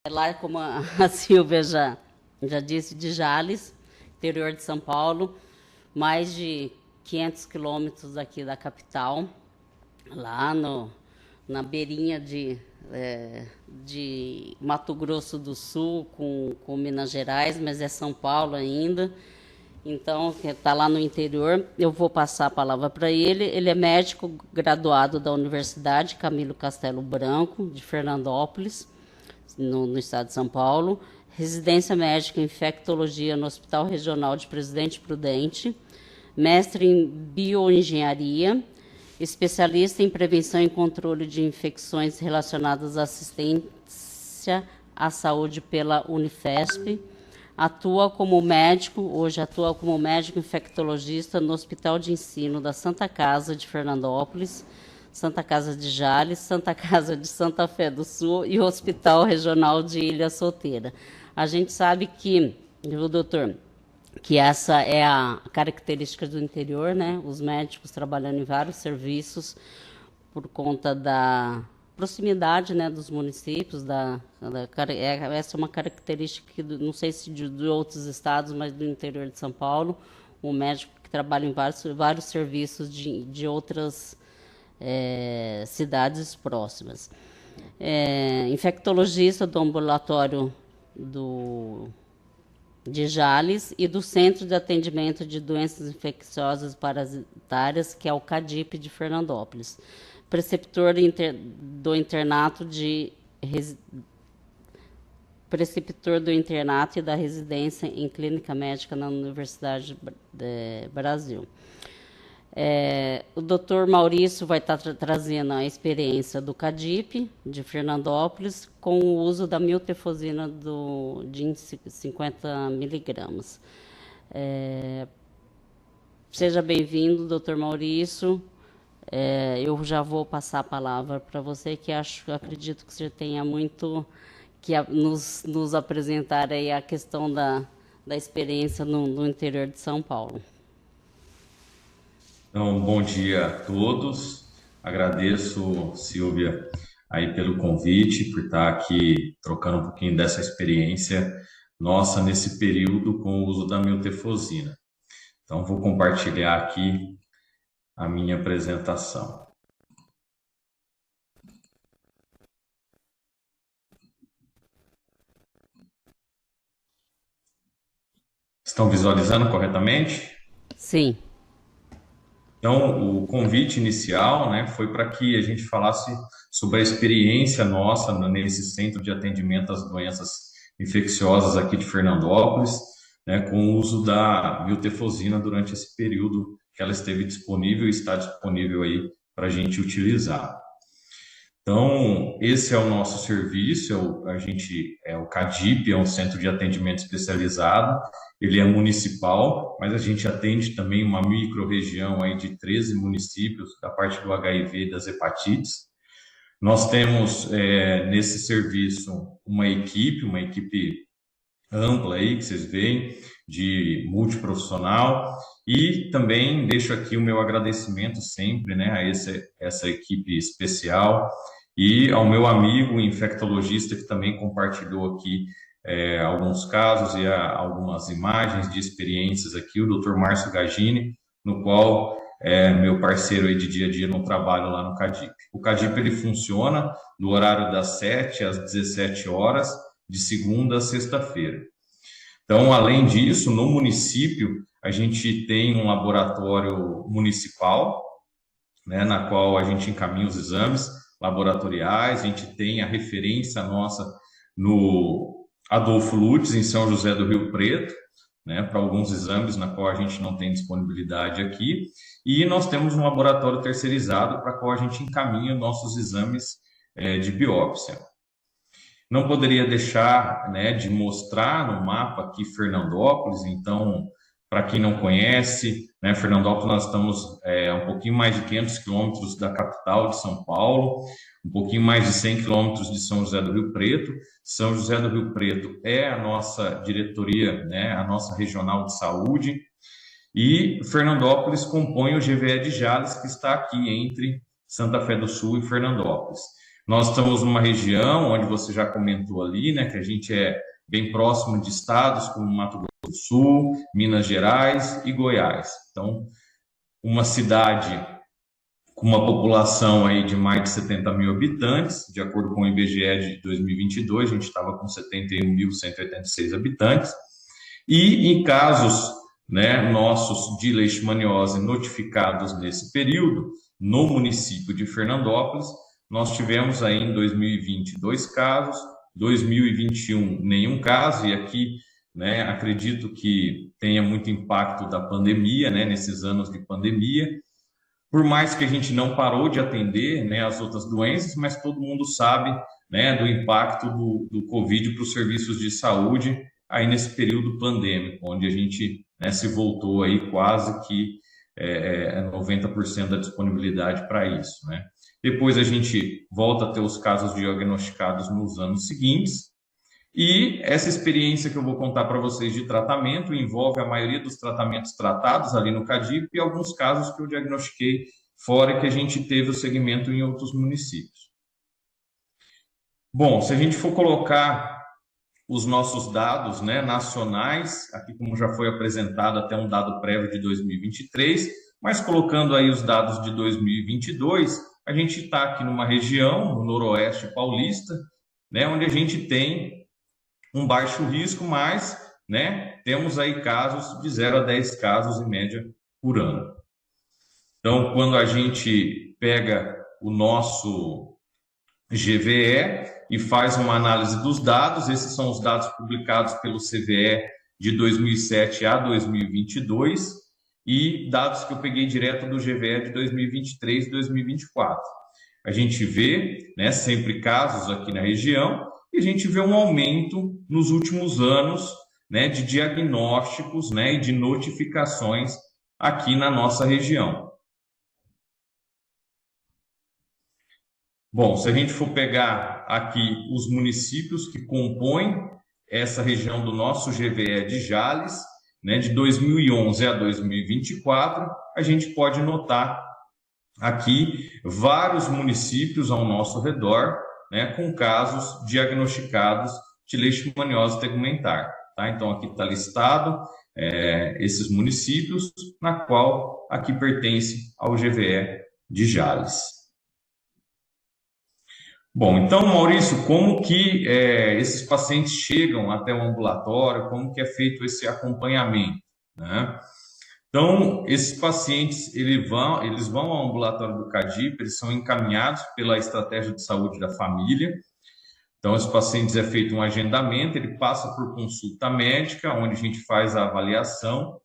Lá, como a Silvia já disse, de Jales, interior de São Paulo, mais de 500 quilômetros aqui da capital, lá na beirinha de Mato Grosso do Sul com Minas Gerais, mas é São Paulo ainda. Então, está lá no interior. Eu vou passar a palavra para ele. Ele é médico graduado da Universidade Camilo Castelo Branco, de Fernandópolis, no estado de São Paulo. Residência médica em infectologia no Hospital Regional de Presidente Prudente. Mestre em bioengenharia. Especialista em prevenção e controle de infecções relacionadas à assistência à saúde pela Unifesp. Hoje atua como médico infectologista no Hospital de Ensino da Santa Casa de Fernandópolis, Santa Casa de Jales, Santa Casa de Santa Fé do Sul e o Hospital Regional de Ilha Solteira. A gente sabe que, doutor, que essa é a característica do interior, né? Os médicos trabalhando em vários serviços por conta da proximidade, né, dos municípios, essa é uma característica que, não sei se de outros estados, mas do interior de São Paulo, um médico que trabalha em vários serviços de outras cidades próximas. Infectologista do ambulatório de Jales e do Centro de Atendimento de Doenças Infecciosas Parasitárias, que é o CADIP de Fernandópolis. Preceptor preceptor do internato e da residência em clínica médica na Universidade do Brasil. O doutor Maurício vai estar trazendo a experiência do CADIP de Fernandópolis com o uso da miltefosina de 50 miligramas. Seja bem-vindo, doutor Maurício. Eu já vou passar a palavra para você, que acredito que você tenha muito que nos apresentar aí a questão da experiência no interior de São Paulo. Então, bom dia a todos. Agradeço, Silvia, aí pelo convite, por estar aqui trocando um pouquinho dessa experiência nossa nesse período com o uso da miltefosina. Então, vou compartilhar aqui a minha apresentação. Estão visualizando corretamente? Sim. Então, o convite inicial, né, foi para que a gente falasse sobre a experiência nossa nesse centro de atendimento às doenças infecciosas aqui de Fernandópolis, né, com o uso da miltefosina durante esse período que ela esteve disponível e está disponível aí para a gente utilizar. Então, esse é o nosso serviço, o CADIP, é um centro de atendimento especializado, ele é municipal, mas a gente atende também uma micro-região aí de 13 municípios da parte do HIV e das hepatites. Nós temos nesse serviço uma equipe ampla aí, que vocês veem, de multiprofissional, e também deixo aqui o meu agradecimento sempre, né, a essa equipe especial e ao meu amigo infectologista que também compartilhou aqui alguns casos e algumas imagens de experiências aqui, o Dr. Márcio Gagini, no qual é meu parceiro aí de dia a dia no trabalho lá no CADIP. O CADIP ele funciona do horário das 7 às 17 horas, de segunda a sexta-feira. Então, além disso, no município, a gente tem um laboratório municipal, né, na qual a gente encaminha os exames laboratoriais, a gente tem a referência nossa no Adolfo Lutz, em São José do Rio Preto, né, para alguns exames na qual a gente não tem disponibilidade aqui, e nós temos um laboratório terceirizado para qual a gente encaminha nossos exames de biópsia. Não poderia deixar, né, de mostrar no mapa aqui Fernandópolis. Então, para quem não conhece, né, Fernandópolis, nós estamos um pouquinho mais de 500 quilômetros da capital de São Paulo, um pouquinho mais de 100 quilômetros de São José do Rio Preto. São José do Rio Preto é a nossa diretoria, né, a nossa regional de saúde, e Fernandópolis compõe o GVE de Jales, que está aqui entre Santa Fé do Sul e Fernandópolis. Nós estamos numa região onde você já comentou ali, né, que a gente é bem próximo de estados como Mato Grosso do Sul, Minas Gerais e Goiás. Então, uma cidade com uma população aí de mais de 70 mil habitantes, de acordo com o IBGE de 2022, a gente estava com 71.186 habitantes, e em casos, né, nossos de leishmaniose notificados nesse período, no município de Fernandópolis, nós tivemos aí em 2020 dois casos, 2021 nenhum caso, e aqui, né, acredito que tenha muito impacto da pandemia, né, nesses anos de pandemia, por mais que a gente não parou de atender, né, as outras doenças, mas todo mundo sabe, né, do impacto do Covid para os serviços de saúde aí nesse período pandêmico, onde a gente, né, se voltou aí quase que 90% da disponibilidade para isso, né? Depois a gente volta a ter os casos diagnosticados nos anos seguintes, e essa experiência que eu vou contar para vocês de tratamento envolve a maioria dos tratamentos tratados ali no CADIP e alguns casos que eu diagnostiquei fora que a gente teve o segmento em outros municípios. Bom, se a gente for colocar os nossos dados, né, nacionais, aqui como já foi apresentado até um dado prévio de 2023, mas colocando aí os dados de 2022, a gente está aqui numa região, no noroeste paulista, né, onde a gente tem um baixo risco, mas, né, temos aí casos de 0 a 10 casos em média por ano. Então, quando a gente pega o nosso GVE e faz uma análise dos dados, esses são os dados publicados pelo CVE de 2007 a 2022 e dados que eu peguei direto do GVE de 2023 e 2024. A gente vê, né, sempre casos aqui na região, e a gente vê um aumento nos últimos anos, né, de diagnósticos, né, e de notificações aqui na nossa região. Bom, se a gente for pegar aqui os municípios que compõem essa região do nosso GVE de Jales, né, de 2011 a 2024, a gente pode notar aqui vários municípios ao nosso redor, né, com casos diagnosticados de leishmaniose tegumentar. Tá? Então, aqui está listado esses municípios, na qual aqui pertence ao GVE de Jales. Bom, então, Maurício, como que esses pacientes chegam até o ambulatório, como que é feito esse acompanhamento, né? Então, esses pacientes, eles vão ao ambulatório do CADIP, eles são encaminhados pela estratégia de saúde da família. Então, esses pacientes é feito um agendamento, ele passa por consulta médica, onde a gente faz a avaliação,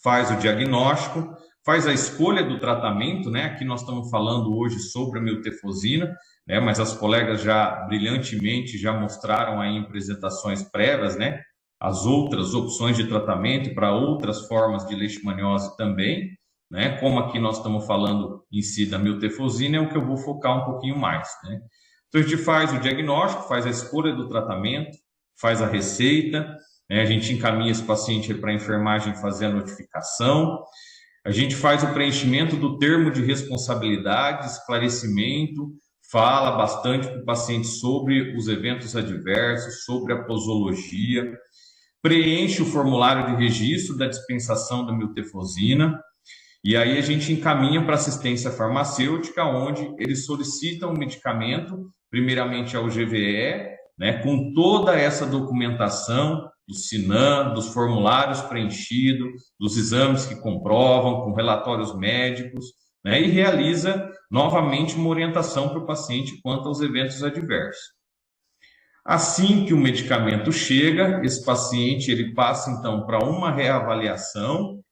faz o diagnóstico, faz a escolha do tratamento, né? Aqui nós estamos falando hoje sobre a miltefosina, né? Mas as colegas já brilhantemente já mostraram aí em apresentações prévias, né, as outras opções de tratamento para outras formas de leishmaniose também, né? Como aqui nós estamos falando em si da miltefosina, é o que eu vou focar um pouquinho mais, né? Então a gente faz o diagnóstico, faz a escolha do tratamento, faz a receita, né? A gente encaminha esse paciente para a enfermagem fazer a notificação, a gente faz o preenchimento do termo de responsabilidade, esclarecimento, fala bastante para o paciente sobre os eventos adversos, sobre a posologia, preenche o formulário de registro da dispensação da miltefosina, e aí a gente encaminha para assistência farmacêutica, onde eles solicitam o medicamento, primeiramente ao GVE, né, com toda essa documentação do SINAM, dos formulários preenchidos, dos exames que comprovam, com relatórios médicos, né, e realiza novamente uma orientação para o paciente quanto aos eventos adversos. Assim que o medicamento chega, esse paciente ele passa então para uma reavaliação,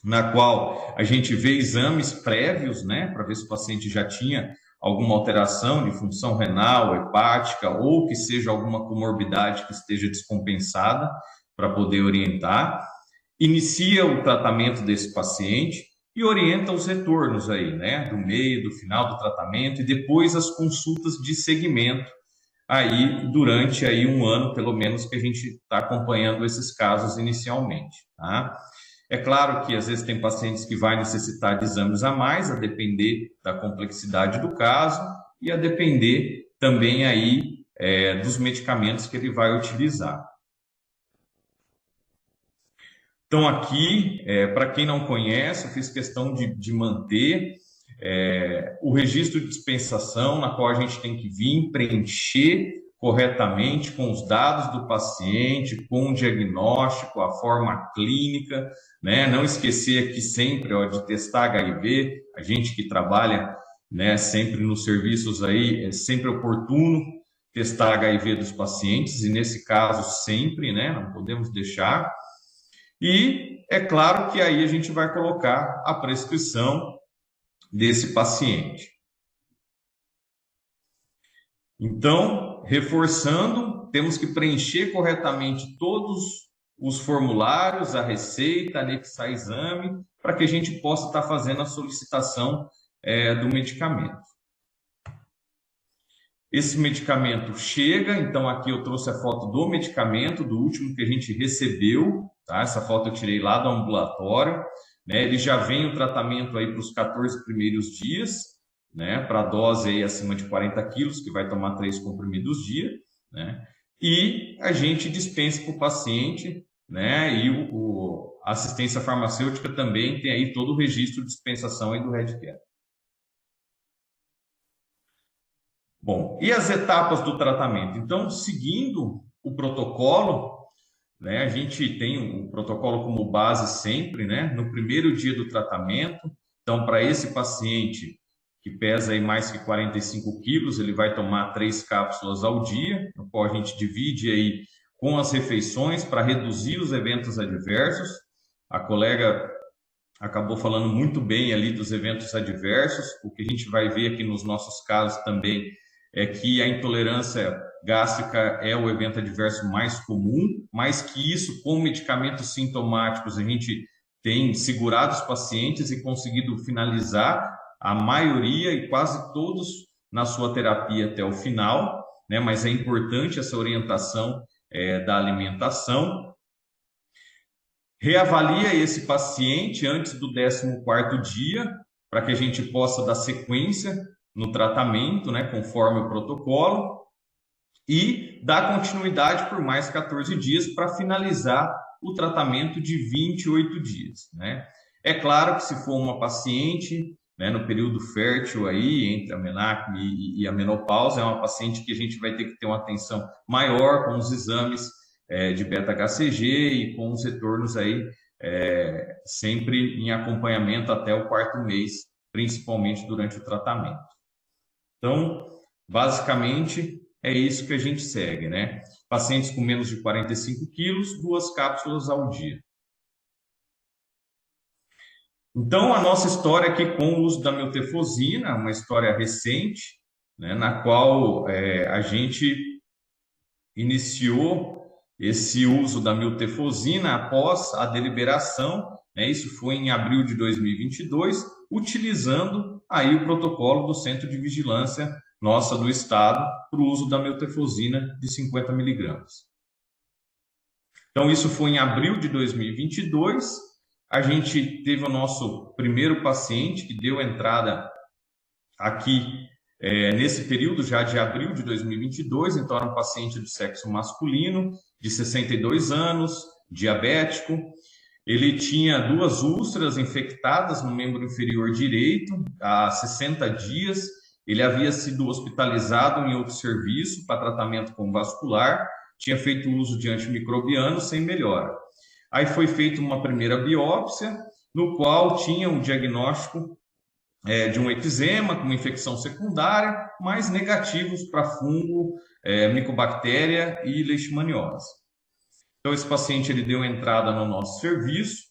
na qual a gente vê exames prévios, né, para ver se o paciente já tinha alguma alteração de função renal, hepática, ou que seja alguma comorbidade que esteja descompensada, para poder orientar. Inicia o tratamento desse paciente e orienta os retornos aí, né, do meio, do final do tratamento, e depois as consultas de segmento, aí durante aí um ano, pelo menos, que a gente está acompanhando esses casos inicialmente, tá? É claro que às vezes tem pacientes que vai necessitar de exames a mais, a depender da complexidade do caso, e a depender também aí dos medicamentos que ele vai utilizar. Então aqui, para quem não conhece, eu fiz questão de manter o registro de dispensação, na qual a gente tem que vir preencher corretamente com os dados do paciente, com o diagnóstico, a forma clínica, né? Não esquecer aqui sempre de testar HIV, a gente que trabalha, né, sempre nos serviços aí, é sempre oportuno testar HIV dos pacientes, e nesse caso sempre, né, não podemos deixar. E é claro que aí a gente vai colocar a prescrição desse paciente. Então, reforçando, temos que preencher corretamente todos os formulários, a receita, anexar exame, para que a gente possa estar fazendo a solicitação do medicamento. Esse medicamento chega, então aqui eu trouxe a foto do medicamento, do último que a gente recebeu, tá? Essa foto eu tirei lá do ambulatório, né? Ele já vem o tratamento aí para os 14 primeiros dias, né? Para a dose aí acima de 40 quilos, que vai tomar 3 comprimidos dia, né? E a gente dispensa para o paciente, né? E a assistência farmacêutica também tem aí todo o registro de dispensação aí do Redcare. Bom, e as etapas do tratamento? Então, seguindo o protocolo, né, a gente tem o protocolo como base sempre, né, no primeiro dia do tratamento. Então, para esse paciente que pesa aí mais que 45 quilos, ele vai tomar 3 cápsulas ao dia, no qual a gente divide aí com as refeições para reduzir os eventos adversos. A colega acabou falando muito bem ali dos eventos adversos. O que a gente vai ver aqui nos nossos casos também é que a intolerância gástrica é o evento adverso mais comum, mas que isso, com medicamentos sintomáticos, a gente tem segurado os pacientes e conseguido finalizar a maioria e quase todos na sua terapia até o final, né? Mas é importante essa orientação da alimentação. Reavalia esse paciente antes do 14º dia, para que a gente possa dar sequência no tratamento, né, conforme o protocolo, e dar continuidade por mais 14 dias para finalizar o tratamento de 28 dias, né? É claro que se for uma paciente, né, no período fértil aí, entre a menarca e a menopausa, é uma paciente que a gente vai ter que ter uma atenção maior com os exames de beta-HCG e com os retornos aí sempre em acompanhamento até o 4º mês, principalmente durante o tratamento. Então, basicamente, é isso que a gente segue, né? Pacientes com menos de 45 quilos, 2 cápsulas ao dia. Então, a nossa história aqui com o uso da miltefosina, uma história recente, né, na qual a gente iniciou esse uso da miltefosina após a deliberação, né, isso foi em abril de 2022, utilizando aí o protocolo do Centro de Vigilância nossa do Estado para o uso da miltefosina de 50 miligramas. Então, isso foi em abril de 2022. A gente teve o nosso primeiro paciente que deu entrada aqui nesse período já de abril de 2022. Então, era um paciente do sexo masculino, de 62 anos, diabético. Ele tinha 2 úlceras infectadas no membro inferior direito há 60 dias. Ele havia sido hospitalizado em outro serviço para tratamento com vascular, tinha feito uso de antimicrobiano sem melhora. Aí foi feita uma primeira biópsia, no qual tinha um diagnóstico de um eczema com uma infecção secundária, mas negativos para fungo, micobactéria e leishmaniose. Então, esse paciente ele deu entrada no nosso serviço.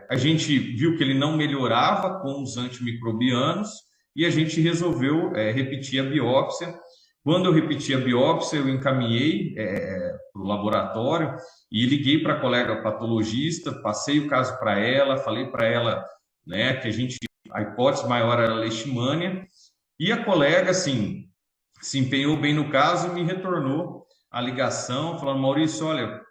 A gente viu que ele não melhorava com os antimicrobianos e a gente resolveu repetir a biópsia. Quando eu repeti a biópsia, eu encaminhei para o laboratório e liguei para a colega patologista, passei o caso para ela, falei para ela, né, que a hipótese maior era leishmania, e a colega, assim, se empenhou bem no caso e me retornou a ligação, falando: Maurício, olha,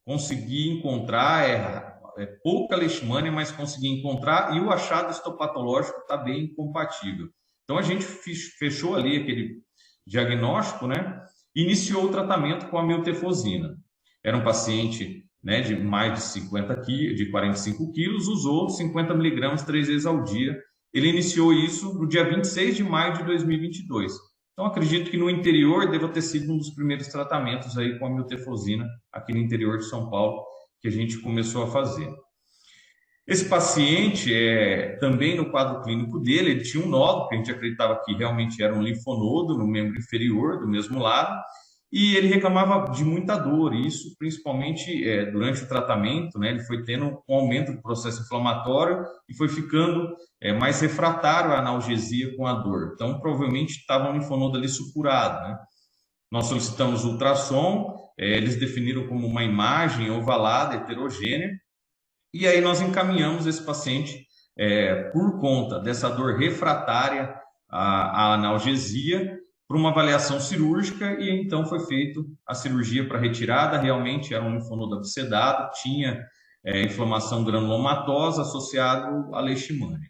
consegui encontrar, pouca leishmania, mas consegui encontrar, e o achado histopatológico está bem compatível. Então, Então, a gente fechou ali aquele diagnóstico, né? Iniciou o tratamento com a miltefosina. Era um paciente, né, de mais de 50 quilos, de 45 quilos, usou 50 miligramas 3 vezes ao dia. Ele iniciou isso no dia 26 de maio de 2022. Então, acredito que no interior deva ter sido um dos primeiros tratamentos aí com a miltefosina aqui no interior de São Paulo que a gente começou a fazer. Esse paciente, também no quadro clínico dele, ele tinha um nódulo, que a gente acreditava que realmente era um linfonodo no membro inferior, do mesmo lado, e ele reclamava de muita dor, e isso principalmente durante o tratamento, né, ele foi tendo um aumento do processo inflamatório e foi ficando mais refratário à analgesia com a dor. Então, provavelmente estava um linfonodo ali supurado, né? Nós solicitamos ultrassom, eles definiram como uma imagem ovalada, heterogênea, e aí nós encaminhamos esse paciente por conta dessa dor refratária à analgesia para uma avaliação cirúrgica, e então foi feita a cirurgia para retirada. Realmente era um linfonodo abscedado, tinha inflamação granulomatosa associado à leishmania.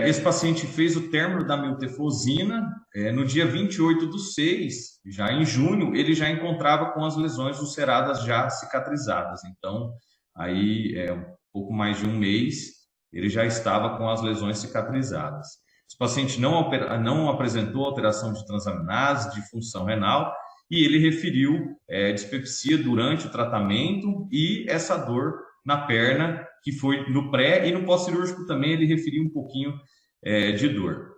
Esse paciente fez o término da miltefosina no dia 28/6, já em junho, ele já encontrava com as lesões ulceradas já cicatrizadas. Então, aí, um pouco mais de um mês, ele já estava com as lesões cicatrizadas. Esse paciente não apresentou alteração de transaminase, de função renal, e ele referiu dispepsia durante o tratamento e essa dor na perna, que foi no pré e no pós-cirúrgico também ele referiu um pouquinho de dor.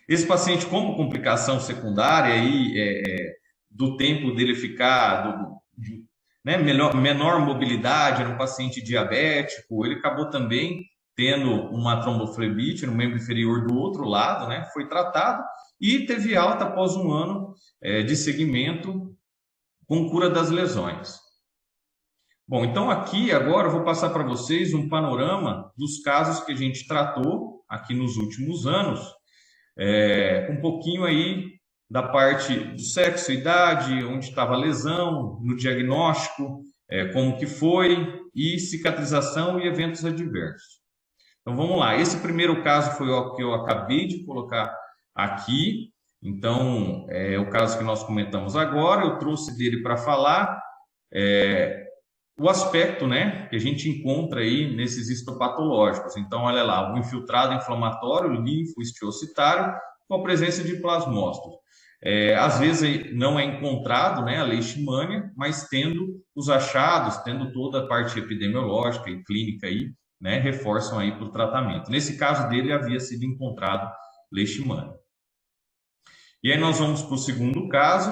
Esse paciente, como complicação secundária aí, do tempo dele ficar, né, menor mobilidade, era um paciente diabético, ele acabou também tendo uma tromboflebite no membro inferior do outro lado, né, foi tratado e teve alta após um ano de segmento com cura das lesões. Bom, então aqui agora eu vou passar para vocês um panorama dos casos que a gente tratou aqui nos últimos anos, um pouquinho aí da parte do sexo, idade, onde estava a lesão, no diagnóstico, como que foi, e cicatrização e eventos adversos. Então vamos lá, esse primeiro caso foi o que eu acabei de colocar aqui, então é o caso que nós comentamos agora, eu trouxe dele para falar o aspecto, né, que a gente encontra aí nesses histopatológicos. Então olha lá, o infiltrado inflamatório, linfohistiocytário, com a presença de plasmócitos. Às vezes não é encontrado, né, a leishmania, mas tendo os achados, tendo toda a parte epidemiológica e clínica aí, né, reforçam aí para o tratamento. Nesse caso dele havia sido encontrado leishmania. E aí nós vamos para o segundo caso,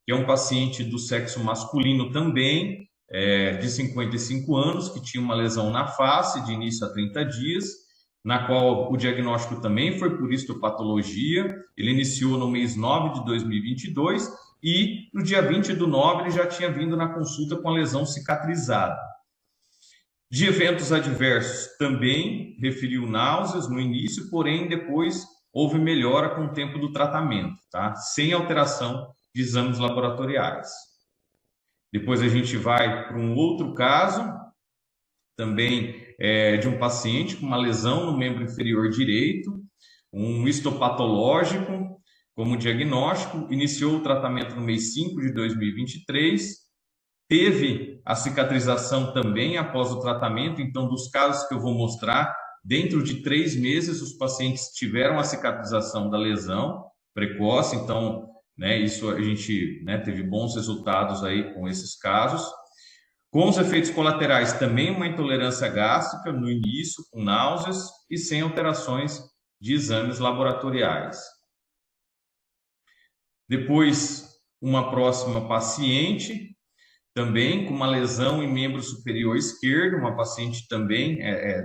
que é um paciente do sexo masculino também, de 55 anos, que tinha uma lesão na face de início a 30 dias, na qual o diagnóstico também foi por histopatologia. Ele iniciou no mês 9 de 2022 e no dia 20/9 ele já tinha vindo na consulta com a lesão cicatrizada. De eventos adversos também referiu náuseas no início, porém depois houve melhora com o tempo do tratamento, tá? Sem alteração de exames laboratoriais. Depois a gente vai para um outro caso, também de um paciente com uma lesão no membro inferior direito, um histopatológico como diagnóstico, iniciou o tratamento no mês 5 de 2023, teve a cicatrização também após o tratamento. Então, dos casos que eu vou mostrar, dentro de 3 meses, os pacientes tiveram a cicatrização da lesão precoce, então, né, isso a gente, né, teve bons resultados aí com esses casos. Com os efeitos colaterais, também uma intolerância gástrica no início, com náuseas e sem alterações de exames laboratoriais. Depois, uma próxima paciente, também com uma lesão em membro superior esquerdo, uma paciente também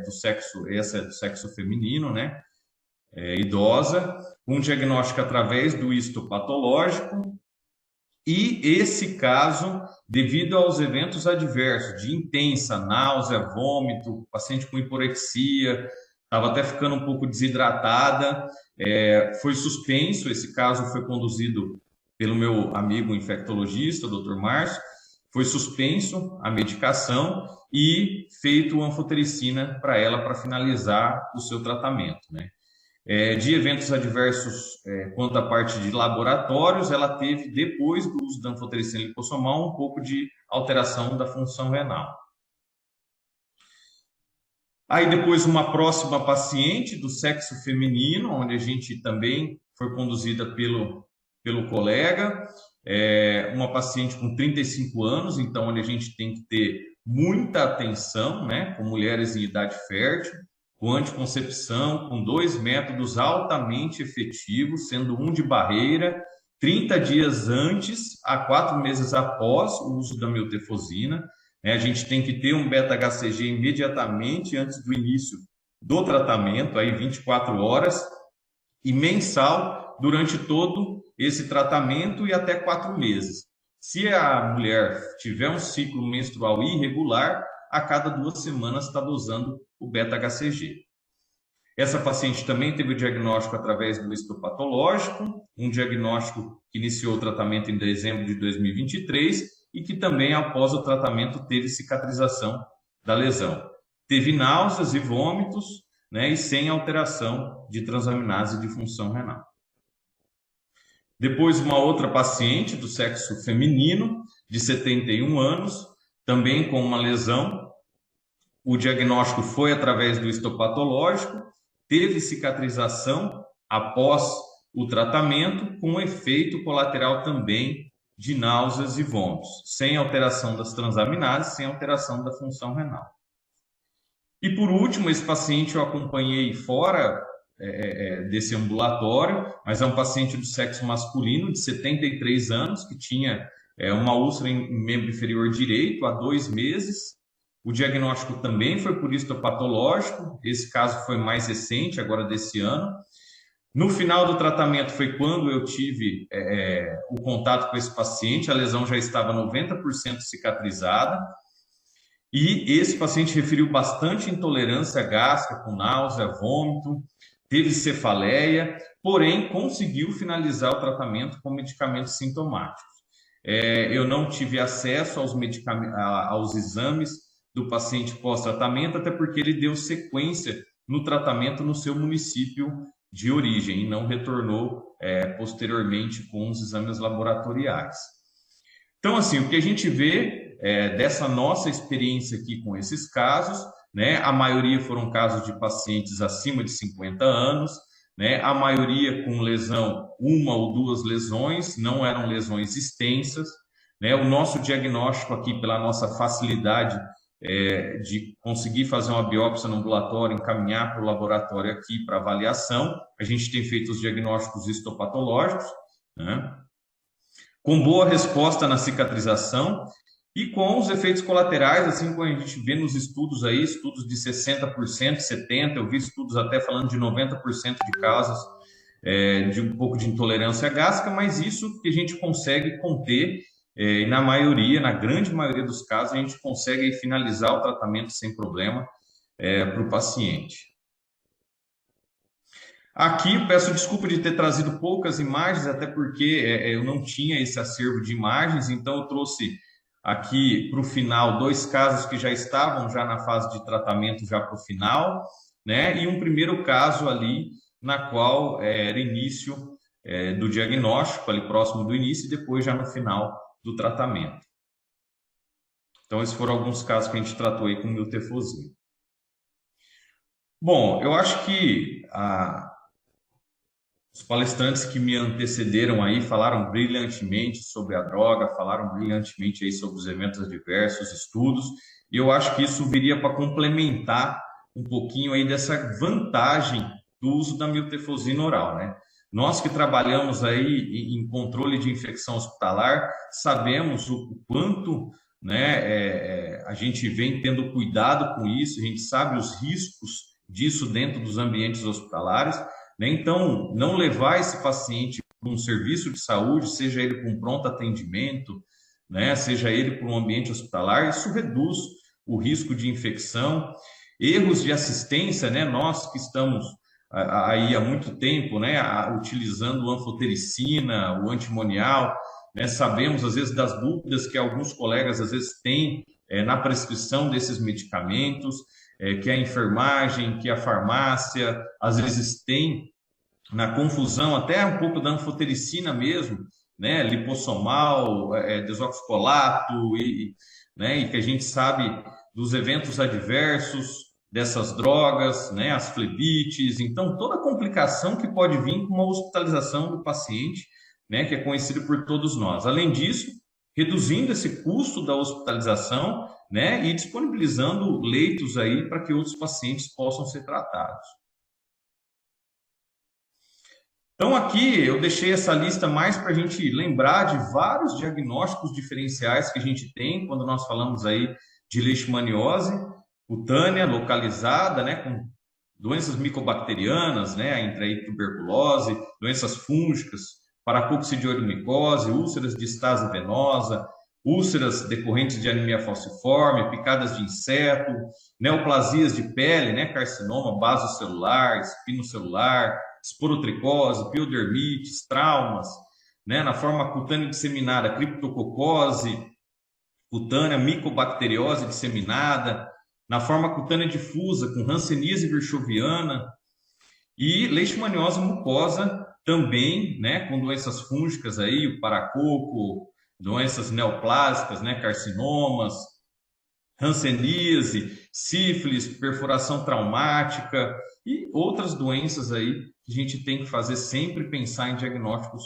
do sexo, essa é do sexo feminino, né? Idosa, com diagnóstico através do histopatológico. E esse caso, devido aos eventos adversos, de intensa náusea, vômito, paciente com hiporexia, estava até ficando um pouco desidratada, foi suspenso. Esse caso foi conduzido pelo meu amigo infectologista, o Dr. Márcio, foi suspenso a medicação e feito anfotericina para ela para finalizar o seu tratamento, né? De eventos adversos, quanto à parte de laboratórios, ela teve, depois do uso da anfotericina lipossomal, um pouco de alteração da função renal. Aí depois uma próxima paciente do sexo feminino, onde a gente também foi conduzida pelo colega, uma paciente com 35 anos, então onde a gente tem que ter muita atenção, né, com mulheres em idade fértil, com anticoncepção, com 2 métodos altamente efetivos, sendo um de barreira, 30 dias antes a 4 meses após o uso da miltefosina. A gente tem que ter um beta-HCG imediatamente antes do início do tratamento, aí 24 horas, e mensal durante todo esse tratamento e até 4 meses. Se a mulher tiver um ciclo menstrual irregular, a cada 2 semanas está dosando o beta-HCG. Essa paciente também teve o diagnóstico através do histopatológico, um diagnóstico que iniciou o tratamento em dezembro de 2023 e que também, após o tratamento, teve cicatrização da lesão. Teve náuseas e vômitos, né, e sem alteração de transaminase de função renal. Depois, uma outra paciente do sexo feminino, de 71 anos, também com uma lesão. O diagnóstico foi através do histopatológico, teve cicatrização após o tratamento, com efeito colateral também de náuseas e vômitos, sem alteração das transaminases, sem alteração da função renal. E por último, esse paciente eu acompanhei fora desse ambulatório, mas é um paciente do sexo masculino, de 73 anos, que tinha uma úlcera em membro inferior direito há 2 meses. O diagnóstico também foi por histopatológico, esse caso foi mais recente, agora desse ano. No final do tratamento foi quando eu tive o contato com esse paciente, a lesão já estava 90% cicatrizada, e esse paciente referiu bastante intolerância gástrica, com náusea, vômito, teve cefaleia, porém conseguiu finalizar o tratamento com medicamentos sintomáticos. Eu não tive acesso aos exames do paciente pós-tratamento, até porque ele deu sequência no tratamento no seu município de origem e não retornou posteriormente com os exames laboratoriais. Então, assim, o que a gente vê dessa nossa experiência aqui com esses casos, né, a maioria foram casos de pacientes acima de 50 anos, né, a maioria com lesão, 1 ou 2 lesões, não eram lesões extensas, né, o nosso diagnóstico aqui, pela nossa facilidade de conseguir fazer uma biópsia no ambulatório, encaminhar para o laboratório aqui para avaliação. A gente tem feito os diagnósticos histopatológicos, né, com boa resposta na cicatrização e com os efeitos colaterais, assim como a gente vê nos estudos aí, estudos de 60%, 70%, eu vi estudos até falando de 90% de casos de um pouco de intolerância gástrica, mas isso que a gente consegue conter. E na maioria, na grande maioria dos casos, a gente consegue finalizar o tratamento sem problema para o paciente. Aqui eu peço desculpa de ter trazido poucas imagens, até porque eu não tinha esse acervo de imagens, então eu trouxe aqui para o final 2 casos que já estavam já na fase de tratamento já para o final, né? E um primeiro caso ali na qual era início do diagnóstico, ali próximo do início, e depois já no final do tratamento. Então, esses foram alguns casos que a gente tratou aí com miltefosina. Bom, eu acho que os palestrantes que me antecederam aí falaram brilhantemente sobre a droga, falaram brilhantemente aí sobre os eventos adversos, estudos, e eu acho que isso viria para complementar um pouquinho aí dessa vantagem do uso da miltefosina oral, né? Nós que trabalhamos aí em controle de infecção hospitalar, sabemos o quanto, né, a gente vem tendo cuidado com isso, a gente sabe os riscos disso dentro dos ambientes hospitalares, né? Então, não levar esse paciente para um serviço de saúde, seja ele com pronto atendimento, né, seja ele para um ambiente hospitalar, isso reduz o risco de infecção, erros de assistência, né? Nós que estamos aí há muito tempo, né, utilizando o anfotericina, o antimonial, né, sabemos às vezes das dúvidas que alguns colegas às vezes têm na prescrição desses medicamentos, que a enfermagem, que a farmácia às vezes tem na confusão, até um pouco da anfotericina mesmo, né, lipossomal, desoxicolato, né, e que a gente sabe dos eventos adversos dessas drogas, né, as flebites, então toda a complicação que pode vir com uma hospitalização do paciente, né, que é conhecido por todos nós. Além disso, reduzindo esse custo da hospitalização, né, e disponibilizando leitos aí para que outros pacientes possam ser tratados. Então, aqui eu deixei essa lista mais para a gente lembrar de vários diagnósticos diferenciais que a gente tem quando nós falamos aí de leishmaniose cutânea localizada, né, com doenças micobacterianas, né, entre aí tuberculose, doenças fúngicas, paracoccidioidomicose, úlceras de estase venosa, úlceras decorrentes de anemia falciforme, picadas de inseto, neoplasias de pele, né, carcinoma basocelular, espinocelular, esporotricose, piodermites, traumas, né, na forma cutânea disseminada, criptococose cutânea, micobacteriose disseminada, na forma cutânea difusa, com hanseníase virchoviana, e leishmaniose mucosa também, né, com doenças fúngicas aí, o paracoco, doenças neoplásicas, né, carcinomas, hanseníase, sífilis, perfuração traumática e outras doenças aí que a gente tem que fazer sempre pensar em diagnósticos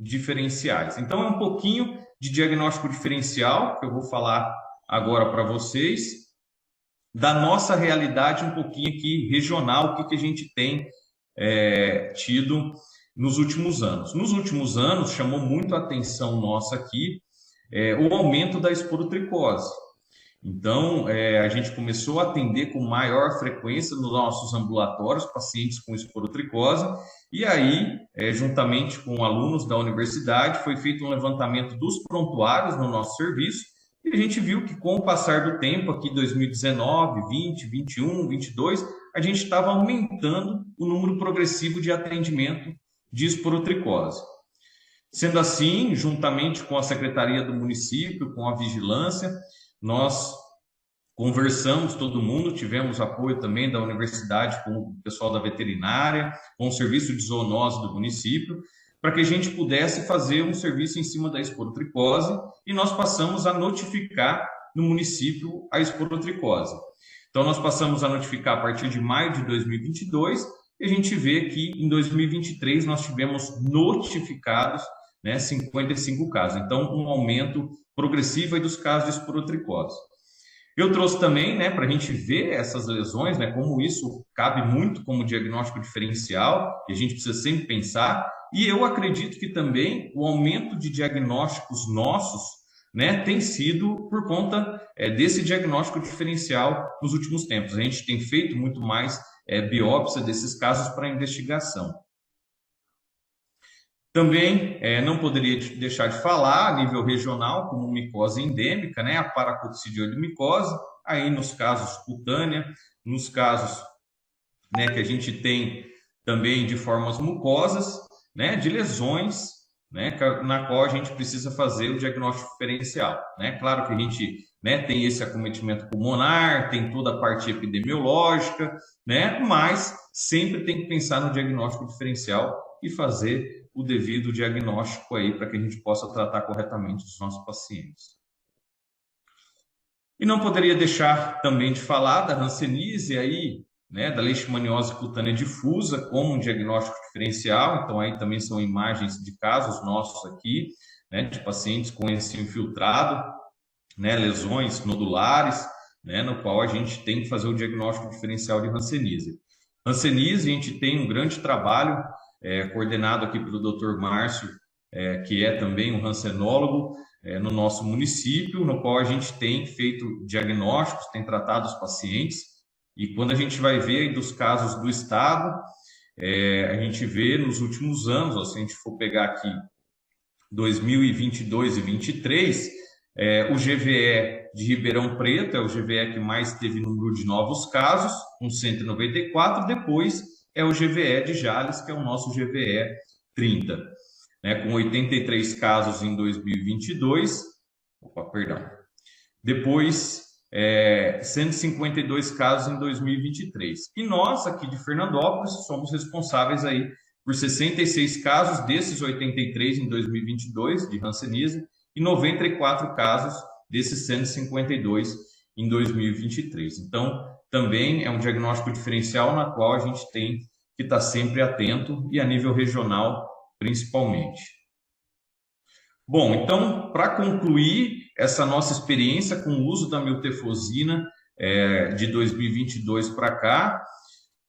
diferenciais. Então é um pouquinho de diagnóstico diferencial que eu vou falar agora para vocês, da nossa realidade um pouquinho aqui regional, o que a gente tem tido nos últimos anos. Nos últimos anos chamou muito a atenção nossa aqui o aumento da esporotricose. Então, a gente começou a atender com maior frequência nos nossos ambulatórios pacientes com esporotricose, e aí, juntamente com alunos da universidade, foi feito um levantamento dos prontuários no nosso serviço, e a gente viu que com o passar do tempo, aqui 2019, 20, 21, 22, a gente estava aumentando o número progressivo de atendimento de esporotricose. Sendo assim, juntamente com a Secretaria do Município, com a Vigilância, nós conversamos todo mundo, tivemos apoio também da universidade com o pessoal da veterinária, com o serviço de zoonose do município, para que a gente pudesse fazer um serviço em cima da esporotricose, e nós passamos a notificar no município a esporotricose. Então, nós passamos a notificar a partir de maio de 2022, e a gente vê que em 2023 nós tivemos notificados, né, 55 casos. Então, um aumento progressivo aí dos casos de esporotricose. Eu trouxe também, né, para a gente ver essas lesões, né, como isso cabe muito como diagnóstico diferencial, e a gente precisa sempre pensar, e eu acredito que também o aumento de diagnósticos nossos, né, tem sido por conta desse diagnóstico diferencial nos últimos tempos. A gente tem feito muito mais biópsia desses casos para investigação. Também não poderia deixar de falar a nível regional, como micose endêmica, né, a paracoccidioidomicose, aí nos casos cutânea, nos casos, né, que a gente tem também de formas mucosas, né, de lesões, né, na qual a gente precisa fazer o diagnóstico diferencial, né? Claro que a gente, né, tem esse acometimento pulmonar, tem toda a parte epidemiológica, né, mas sempre tem que pensar no diagnóstico diferencial e fazer o devido diagnóstico aí para que a gente possa tratar corretamente os nossos pacientes. E não poderia deixar também de falar da hanseníase aí, né, da leishmaniose cutânea difusa como um diagnóstico diferencial. Então aí também são imagens de casos nossos aqui, né, de pacientes com esse infiltrado, né, lesões nodulares, né, no qual a gente tem que fazer o diagnóstico diferencial de hanseníase. Hanseníase, a gente tem um grande trabalho coordenado aqui pelo Dr. Márcio, que é também um hansenólogo no nosso município, no qual a gente tem feito diagnósticos, tem tratado os pacientes, e quando a gente vai ver aí dos casos do estado, a gente vê nos últimos anos, ó, se a gente for pegar aqui 2022 e 2023, o GVE de Ribeirão Preto é o GVE que mais teve número de novos casos, com 194, depois é o GVE de Jales, que é o nosso GVE 30, né, com 83 casos em 2022, depois 152 casos em 2023. E nós, aqui de Fernandópolis, somos responsáveis aí por 66 casos, desses 83 em 2022 de hanseníase e 94 casos desses 152 em 2023. Então, também é um diagnóstico diferencial na qual a gente tem que estar sempre atento e a nível regional principalmente. Bom, então, para concluir essa nossa experiência com o uso da miltefosina de 2022 para cá,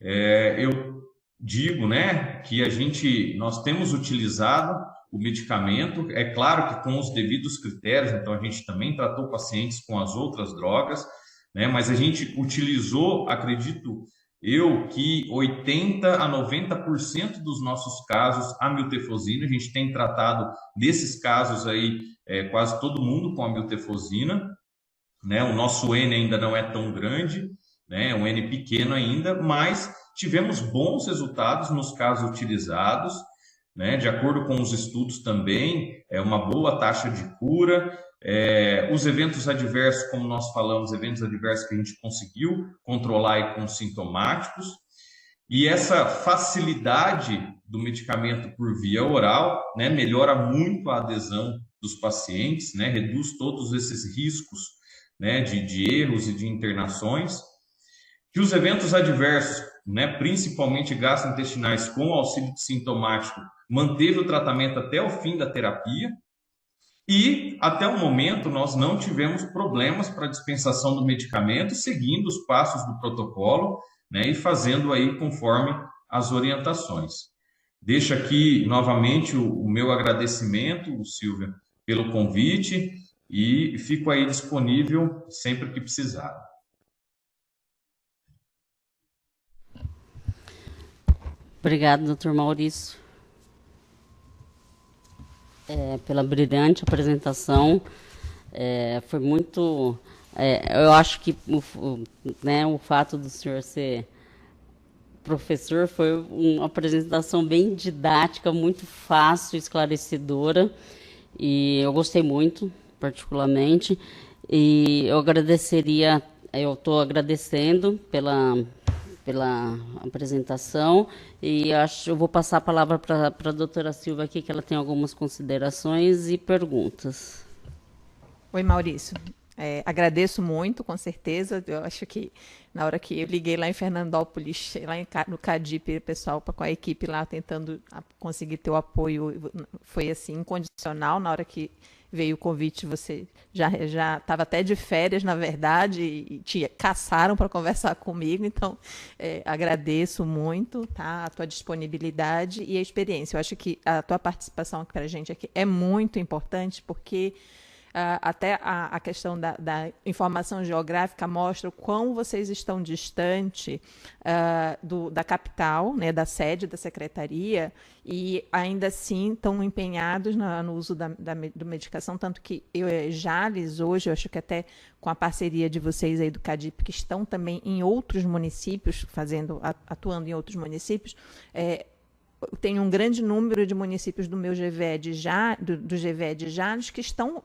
eu digo, né, que nós temos utilizado o medicamento, é claro que com os devidos critérios, então a gente também tratou pacientes com as outras drogas, né, mas a gente utilizou, acredito eu, que 80 a 90% dos nossos casos a miltefosina, a gente tem tratado desses casos aí quase todo mundo com a miltefosina, né, o nosso N ainda não é tão grande, né, um N pequeno ainda, mas tivemos bons resultados nos casos utilizados, né, de acordo com os estudos também, uma boa taxa de cura. Os eventos adversos, como nós falamos, eventos adversos que a gente conseguiu controlar e com sintomáticos, e essa facilidade do medicamento por via oral, né, melhora muito a adesão dos pacientes, né, reduz todos esses riscos, né, de erros e de internações, que os eventos adversos, né, principalmente gastrointestinais com auxílio sintomático, manteve o tratamento até o fim da terapia e, até o momento, nós não tivemos problemas para dispensação do medicamento, seguindo os passos do protocolo, né, e fazendo aí conforme as orientações. Deixo aqui novamente o meu agradecimento, Silvia, pelo convite e fico aí disponível sempre que precisar. Obrigado, doutor Maurício, pela brilhante apresentação. Foi muito... eu acho que o fato do senhor ser professor foi uma apresentação bem didática, muito fácil, esclarecedora, e eu gostei muito, particularmente, e eu estou agradecendo pela apresentação, e eu vou passar a palavra para a doutora Silvia aqui, que ela tem algumas considerações e perguntas. Oi, Maurício. Agradeço muito, com certeza. Eu acho que na hora que eu liguei lá em Fernandópolis, lá no CADIP, o pessoal com a equipe lá tentando conseguir ter o apoio, foi assim, incondicional. Na hora que veio o convite, você já estava até de férias, na verdade, e te caçaram para conversar comigo. Então, agradeço muito, tá, a tua disponibilidade e a experiência. Eu acho que a tua participação aqui para a gente aqui é muito importante, porque até a questão da informação geográfica mostra o quão vocês estão distante da capital, né, da sede da secretaria, e ainda assim estão empenhados no uso da medicação, tanto que Jales hoje, eu acho que até com a parceria de vocês aí do CADIP, que estão também em outros municípios, atuando em outros municípios, tem um grande número de municípios do meu GVE do GVE de Jales que estão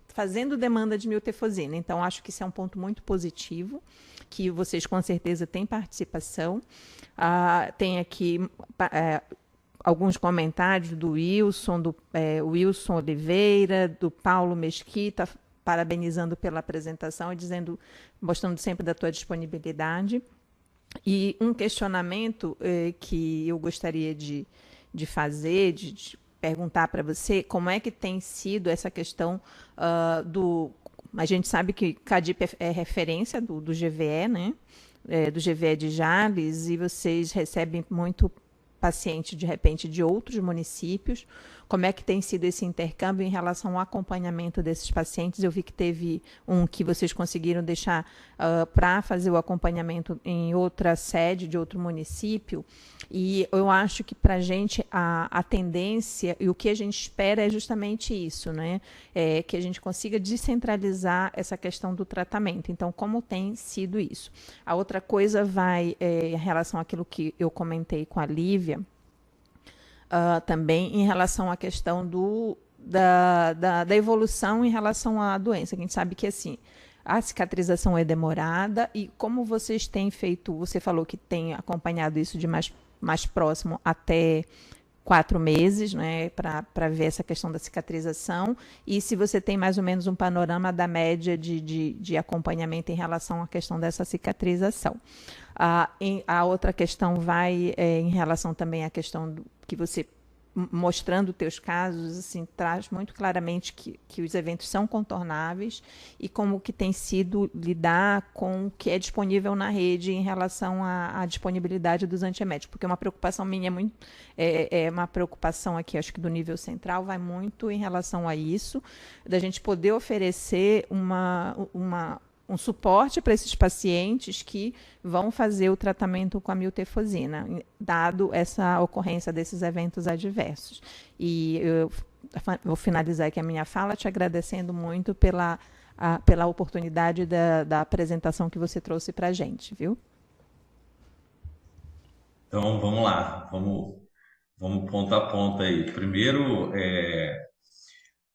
fazendo demanda de miltefosina. Então, acho que isso é um ponto muito positivo, que vocês com certeza têm participação. Tem aqui alguns comentários do Wilson, Wilson Oliveira, do Paulo Mesquita, parabenizando pela apresentação e mostrando sempre da tua disponibilidade. E um questionamento que eu gostaria de fazer, de perguntar para você, como é que tem sido essa questão a gente sabe que CADIP é referência do GVE, né? Do GVE de Jales, e vocês recebem muito paciente, de repente, de outros municípios. Como é que tem sido esse intercâmbio em relação ao acompanhamento desses pacientes? Eu vi que teve um que vocês conseguiram deixar para fazer o acompanhamento em outra sede de outro município, e eu acho que para a gente a tendência e o que a gente espera é justamente isso, né? Que a gente consiga descentralizar essa questão do tratamento. Então, como tem sido isso? A outra coisa vai em relação àquilo que eu comentei com a Lívia, também em relação à questão da evolução em relação à doença. A gente sabe que assim, a cicatrização é demorada, e como vocês têm feito, você falou que tem acompanhado isso de mais mais próximo até 4 meses, né, para ver essa questão da cicatrização, e se você tem mais ou menos um panorama da média de acompanhamento em relação à questão dessa cicatrização. A outra questão vai em relação também à questão que você, mostrando teus casos, assim, traz muito claramente que os eventos são contornáveis e como que tem sido lidar com o que é disponível na rede em relação à disponibilidade dos antieméticos, porque uma preocupação minha é uma preocupação aqui, acho que do nível central, vai muito em relação a isso, da gente poder oferecer um suporte para esses pacientes que vão fazer o tratamento com a miltefosina, dado essa ocorrência desses eventos adversos. E eu vou finalizar aqui a minha fala te agradecendo muito pela oportunidade da apresentação que você trouxe para a gente, viu? Então, vamos lá, vamos ponto a ponto aí. Primeiro,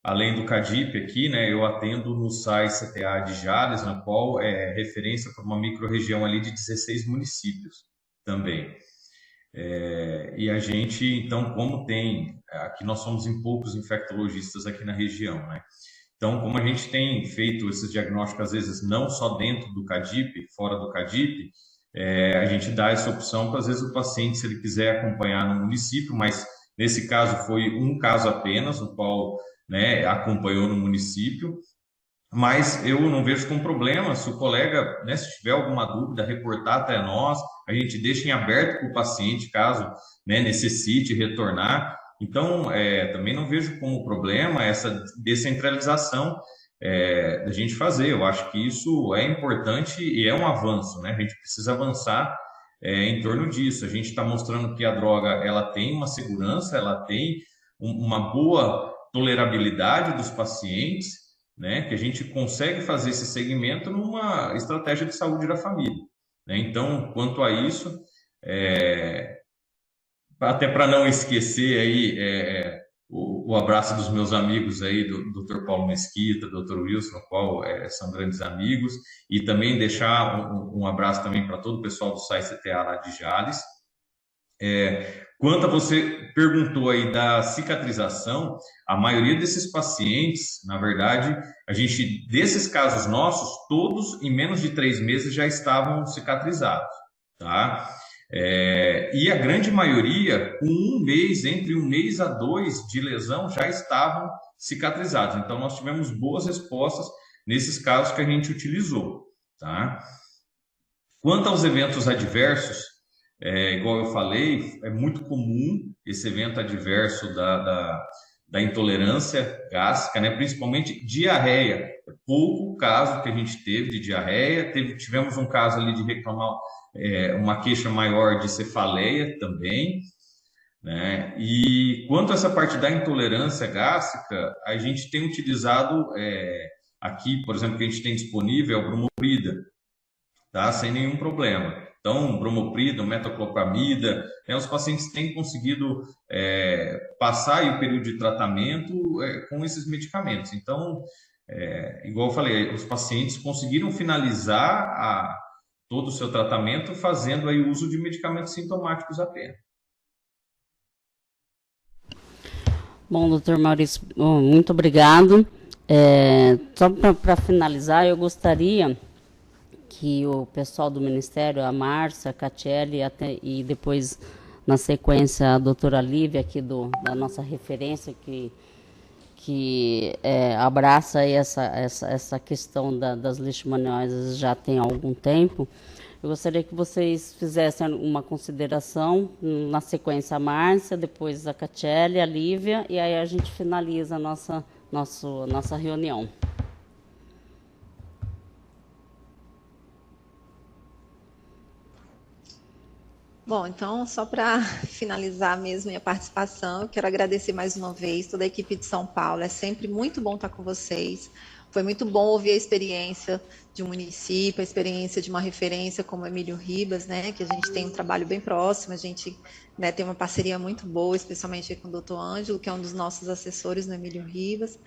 além do CADIP aqui, né, eu atendo no SAI CTA de Jales, na qual é referência para uma microrregião ali de 16 municípios também. E a gente, então, como aqui nós somos em poucos infectologistas aqui na região, né? Então, como a gente tem feito esses diagnósticos, às vezes, não só dentro do CADIP, fora do CADIP, a gente dá essa opção para, às vezes, o paciente, se ele quiser acompanhar no município, mas nesse caso foi um caso apenas, o qual, né, acompanhou no município, mas eu não vejo com problema se o colega, né, se tiver alguma dúvida, reportar até nós, a gente deixa em aberto para o paciente, caso, né, necessite retornar. Então, também não vejo como problema essa descentralização da gente fazer. Eu acho que isso é importante e é um avanço, né? A gente precisa avançar em torno disso. A gente está mostrando que a droga ela tem uma segurança, ela tem uma boa tolerabilidade dos pacientes, né? Que a gente consegue fazer esse segmento numa estratégia de saúde da família, né? Então, quanto a isso, até para não esquecer aí o abraço dos meus amigos aí, do Dr. Paulo Mesquita, do Dr. Wilson, no qual são grandes amigos, e também deixar um abraço também para todo o pessoal do SAI CTA lá de Jales. Quanto a você perguntou aí da cicatrização, a maioria desses pacientes, na verdade, desses casos nossos, todos em menos de 3 meses já estavam cicatrizados, tá? E a grande maioria, com 1 mês, entre 1 mês a 2 de lesão, já estavam cicatrizados. Então, nós tivemos boas respostas nesses casos que a gente utilizou, tá? Quanto aos eventos adversos, igual eu falei, é muito comum esse evento adverso da intolerância gástrica, né? Principalmente diarreia. É pouco caso que a gente teve de diarreia, tivemos um caso ali de reclamar uma queixa maior de cefaleia também, né? E quanto a essa parte da intolerância gástrica, a gente tem utilizado aqui, por exemplo, que a gente tem disponível é o bromoprida, tá? Sem nenhum problema. Então, bromoprida, metoclopramida, os pacientes têm conseguido passar aí o período de tratamento com esses medicamentos. Então, igual eu falei, os pacientes conseguiram finalizar todo o seu tratamento fazendo aí uso de medicamentos sintomáticos apenas. Bom, doutor Maurício, muito obrigado. Só para finalizar, eu gostaria que o pessoal do Ministério, a Márcia, a Catiele e depois, na sequência, a doutora Lívia, aqui da nossa referência, que abraça aí essa questão das leishmanioses já tem algum tempo. Eu gostaria que vocês fizessem uma consideração, na sequência a Márcia, depois a Catiele, a Lívia, e aí a gente finaliza a nossa reunião. Bom, então, só para finalizar mesmo minha participação, eu quero agradecer mais uma vez toda a equipe de São Paulo. É sempre muito bom estar com vocês. Foi muito bom ouvir a experiência de um município, a experiência de uma referência como Emílio Ribas, né, que a gente tem um trabalho bem próximo, a gente, né, tem uma parceria muito boa, especialmente com o Dr. Ângelo, que é um dos nossos assessores no Emílio Ribas.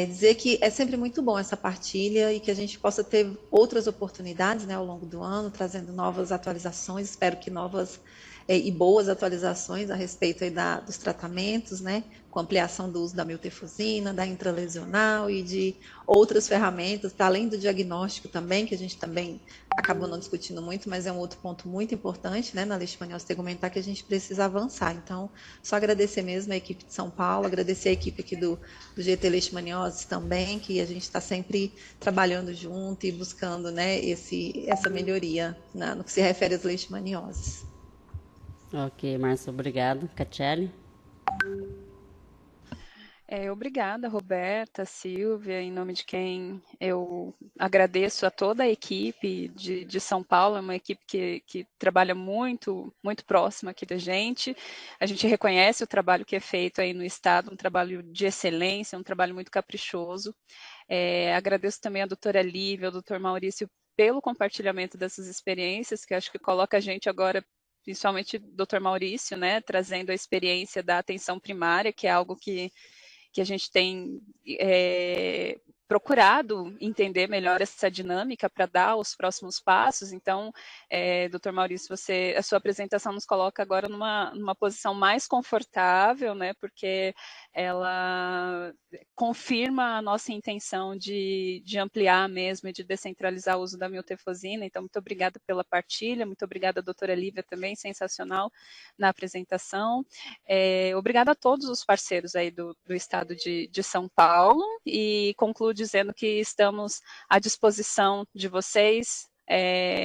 Dizer que é sempre muito bom essa partilha e que a gente possa ter outras oportunidades, né, ao longo do ano, trazendo novas atualizações, espero que novas e boas atualizações a respeito aí dos tratamentos, né, com ampliação do uso da miltefosina, da intralesional e de outras ferramentas, para além do diagnóstico também, que a gente também acabou não discutindo muito, mas é um outro ponto muito importante, né, na leishmaniose tegumentar, que a gente precisa avançar. Então, só agradecer mesmo a equipe de São Paulo, agradecer a equipe aqui do GT Leishmaniose também, que a gente está sempre trabalhando junto e buscando, né, essa melhoria no que se refere às leishmanioses. Ok, Márcia, obrigado. Catiele? Obrigada, Roberta, Silvia, em nome de quem eu agradeço a toda a equipe de São Paulo, é uma equipe que trabalha muito, muito próxima aqui da gente. A gente reconhece o trabalho que é feito aí no Estado, um trabalho de excelência, um trabalho muito caprichoso. Agradeço também a doutora Lívia, ao doutor Maurício, pelo compartilhamento dessas experiências, que acho que coloca a gente agora, principalmente o doutor Maurício, né, trazendo a experiência da atenção primária, que é algo que a gente tem procurado entender melhor essa dinâmica para dar os próximos passos. Então, doutor Maurício, a sua apresentação nos coloca agora numa posição mais confortável, né, porque ela confirma a nossa intenção de ampliar mesmo e de descentralizar o uso da miltefosina. Então, muito obrigada pela partilha, muito obrigada, doutora Lívia, também, sensacional na apresentação. Obrigada a todos os parceiros aí do Estado de São Paulo, e concluo dizendo que estamos à disposição de vocês.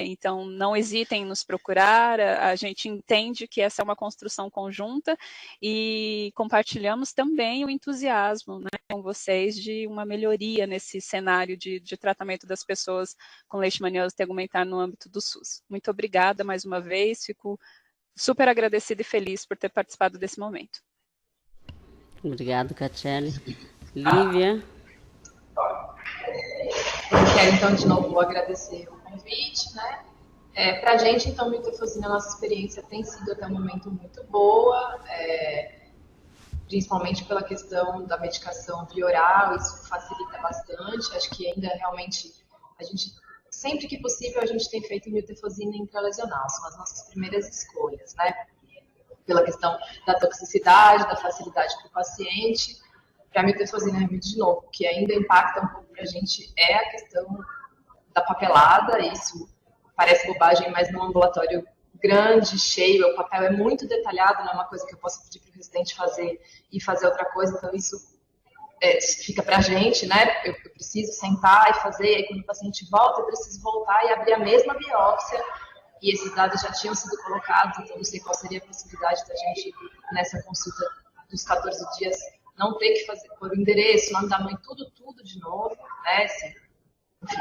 Então, não hesitem em nos procurar, a gente entende que essa é uma construção conjunta e compartilhamos também o entusiasmo, né, com vocês de uma melhoria nesse cenário de tratamento das pessoas com leishmaniose tegumentar no âmbito do SUS. Muito obrigada mais uma vez, fico super agradecida e feliz por ter participado desse momento. Obrigado, Catiele. Lívia? Eu quero, então, de novo, agradecer o convite, né? Para a gente, então, miltefosina, a nossa experiência tem sido até o momento muito boa, principalmente pela questão da medicação via oral, isso facilita bastante. Acho que ainda realmente a gente, sempre que possível, a gente tem feito miltefosina intralesional, são as nossas primeiras escolhas, né? Pela questão da toxicidade, da facilidade para o paciente. Para a miltefosina, de novo, que ainda impacta um pouco para a gente é a questão da papelada. Isso parece bobagem, mas num ambulatório grande, cheio, o papel é muito detalhado, não é uma coisa que eu posso pedir para o residente fazer e fazer outra coisa, então isso fica para a gente, né? Eu preciso sentar e fazer, e aí quando o paciente volta, eu preciso voltar e abrir a mesma biópsia, e esses dados já tinham sido colocados, então não sei qual seria a possibilidade da gente, nessa consulta dos 14 dias, não ter que fazer por endereço, nome da mãe, tudo de novo, né? Enfim,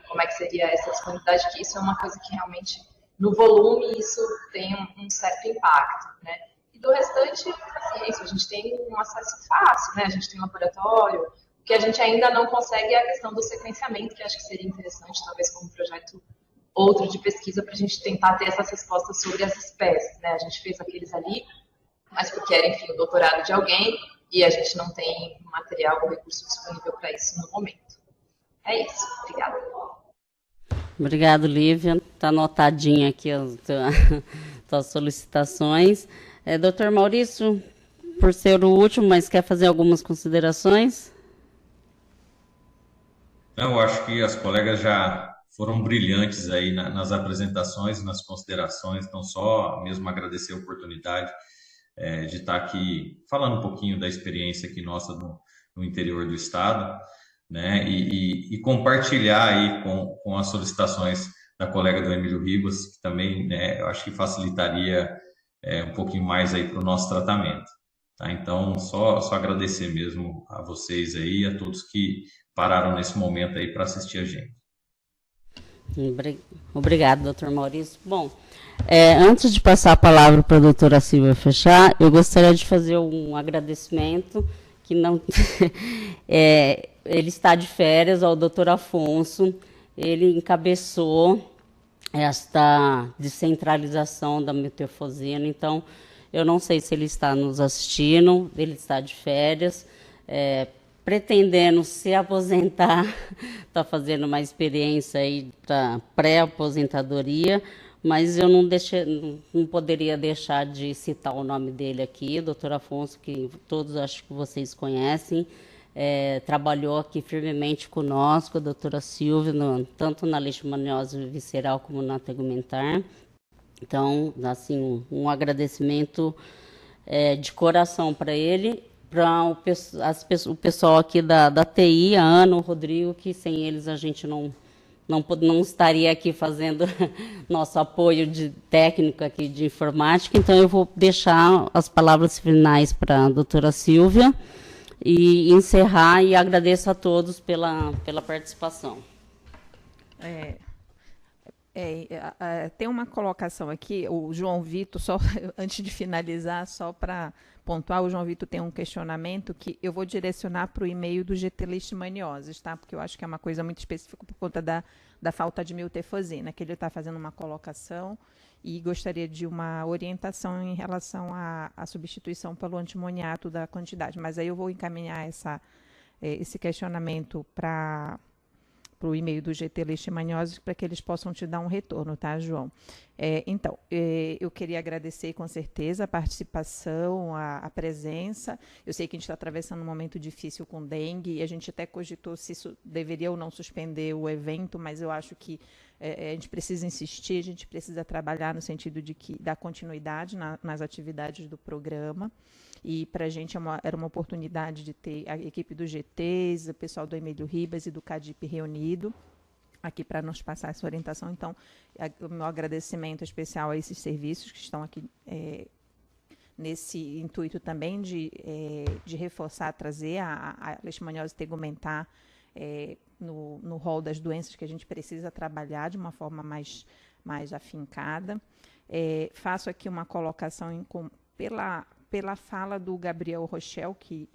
como é que seria essa disponibilidade, que isso é uma coisa que realmente, no volume, isso tem um certo impacto, né? E do restante, paciência, a gente tem um acesso fácil, né? A gente tem um laboratório, o que a gente ainda não consegue é a questão do sequenciamento, que acho que seria interessante, talvez como um projeto outro de pesquisa, para a gente tentar ter essas respostas sobre as espécies, né? A gente fez aqueles ali, mas porque era, enfim, o doutorado de alguém, e a gente não tem material ou recurso disponível para isso no momento. É isso. Obrigada. Obrigado, Lívia. Está anotadinha aqui as tuas solicitações. Doutor Maurício, por ser o último, mas quer fazer algumas considerações? Não, eu acho que as colegas já foram brilhantes aí nas apresentações e nas considerações, então só mesmo agradecer a oportunidade de estar aqui falando um pouquinho da experiência aqui nossa no interior do estado, né, e compartilhar aí com as solicitações da colega do Emílio Ribas, que também, né, eu acho que facilitaria um pouquinho mais aí para o nosso tratamento, tá? Então, só agradecer mesmo a vocês aí e a todos que pararam nesse momento aí para assistir a gente. Obrigado, doutor Maurício. Bom, antes de passar a palavra para a doutora Silvia fechar, eu gostaria de fazer um agradecimento, que não ele está de férias, ao doutor Afonso. Ele encabeçou esta descentralização da miltefosina, então eu não sei se ele está nos assistindo, ele está de férias, pretendendo se aposentar, está fazendo uma experiência aí para pré-aposentadoria, mas eu não poderia deixar de citar o nome dele aqui, doutor Afonso, que todos acho que vocês conhecem, trabalhou aqui firmemente conosco, a doutora Silvia, tanto na leishmaniose visceral como na tegumentar. Então, assim, um agradecimento de coração para ele, para o pessoal aqui da TI, a Ana, o Rodrigo, que sem eles a gente não estaria aqui fazendo nosso apoio de técnico aqui de informática. Então, eu vou deixar as palavras finais para a doutora Silvia e encerrar, e agradeço a todos pela participação. Tem uma colocação aqui, o João Vitor, só antes de finalizar, só para pontuar, o João Vitor tem um questionamento que eu vou direcionar para o e-mail do GT Leishmanioses, tá? Porque eu acho que é uma coisa muito específica por conta da falta de miltefosina, que ele está fazendo uma colocação e gostaria de uma orientação em relação à substituição pelo antimoniato da quantidade. Mas aí eu vou encaminhar esse questionamento para o e-mail do GT Leishmanioses para que eles possam te dar um retorno, tá, João? Então, eu queria agradecer com certeza a participação, a presença. Eu sei que a gente está atravessando um momento difícil com dengue, e a gente até cogitou se isso deveria ou não suspender o evento, mas eu acho que a gente precisa insistir, a gente precisa trabalhar no sentido de dar continuidade nas atividades do programa. E para a gente era uma oportunidade de ter a equipe do GTs, o pessoal do Emílio Ribas e do CADIP reunido aqui para nos passar essa orientação. Então, o meu agradecimento especial a esses serviços que estão aqui nesse intuito também de reforçar, trazer a leishmaniose tegumentar no rol das doenças que a gente precisa trabalhar de uma forma mais afincada. Faço aqui uma colocação pela fala do Gabriel Rochel, que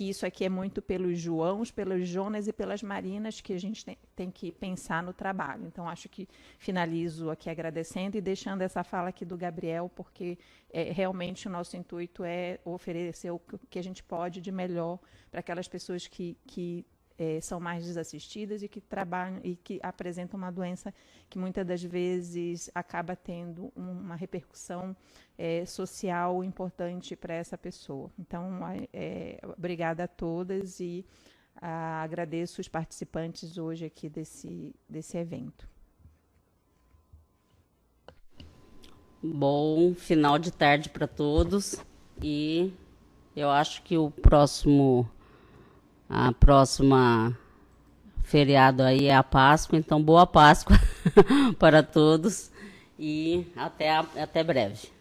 isso aqui é muito pelos Joãos, pelos Jonas e pelas Marinas que a gente tem que pensar no trabalho. Então, acho que finalizo aqui agradecendo e deixando essa fala aqui do Gabriel, porque realmente o nosso intuito é oferecer o que a gente pode de melhor para aquelas pessoas que são mais desassistidas e que trabalham e que apresentam uma doença que muitas das vezes acaba tendo uma repercussão social importante para essa pessoa. Então, obrigada a todas e agradeço os participantes hoje aqui desse evento. Bom final de tarde para todos, e eu acho que a próxima feriado aí é a Páscoa, então boa Páscoa para todos e até breve.